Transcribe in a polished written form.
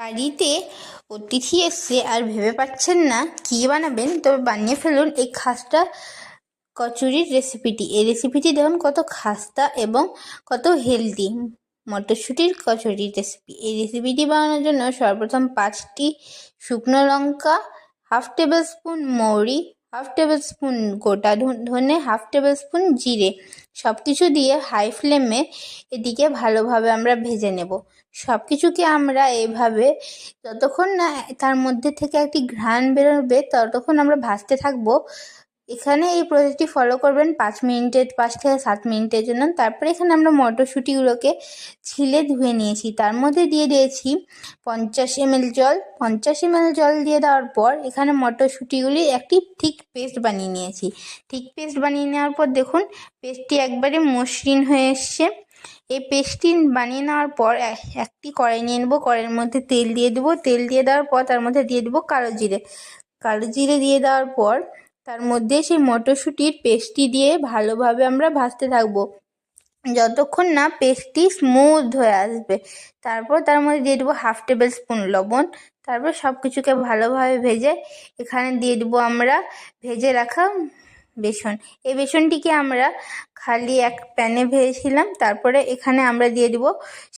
বাড়িতে অতিথি এসছে আর ভেবে পাচ্ছেন না কী বানাবেন, তবে বানিয়ে ফেলুন এই খাস্তা কচুরির রেসিপিটি। এই রেসিপিটি দেখুন কত খাস্তা এবং কত হেলদি মটরশুঁটির কচুরির রেসিপি। এই রেসিপিটি বানানোর জন্য সর্বপ্রথম 5টি শুকনো লঙ্কা, 1/2 টেবিল স্পুন মৌরি, 1/2 টেবিল স্পুন গোটা ধনে, 1/2 টেবিল স্পুন জিরে সব কিছু দিয়ে হাই ফ্লেমে এদিকে ভালোভাবে আমরা ভেজে নেব। সব কিছুকে আমরা এইভাবে যতক্ষণ না তার মধ্যে থেকে একটি ঘ্রাণ বেরোবে ততক্ষণ আমরা ভাজতে থাকবো। এখানে এই প্রসেসটি ফলো করবেন 5 থেকে 7 মিনিটের জন্য। তারপরে এখানে আমরা মটরশুঁটিগুলোকে ছিলে ধুয়ে নিয়েছি, তার মধ্যে দিয়ে দিয়েছি 50 ml জল। 50 ml জল দিয়ে দেওয়ার পর এখানে মটরশুঁটিগুলি একটি থিক পেস্ট বানিয়ে নিয়েছি। থিক পেস্ট বানিয়ে নেওয়ার পর দেখুন পেস্টটি একবারে মসৃণ হয়ে এসছে। এই পেস্টটি বানিয়ে নেওয়ার পর একটি কড়াই নিয়ে নেবো। কড়াইয়ের মধ্যে তেল দিয়ে দেবো। তেল দিয়ে দেওয়ার পর তার মধ্যে দিয়ে দেবো কালো জিরে। কালো জিরে দিয়ে দেওয়ার পর তার মধ্যে সেই মটরশুঁটির পেস্টটি দিয়ে ভালোভাবে আমরা ভাজতে থাকবো যতক্ষণ না পেস্টটি স্মুথ হয়ে আসবে। তারপর তার মধ্যে দিয়ে দেবো 1/2 টেবিল স্পুন লবণ। তারপর সব কিছুকে ভালোভাবে ভেজে এখানে দিয়ে দেবো আমরা ভেজে রাখা বেসন। এই বেসনটিকে আমরা খালি এক প্যানে ভেজেছিলাম। তারপরে এখানে আমরা দিয়ে দেবো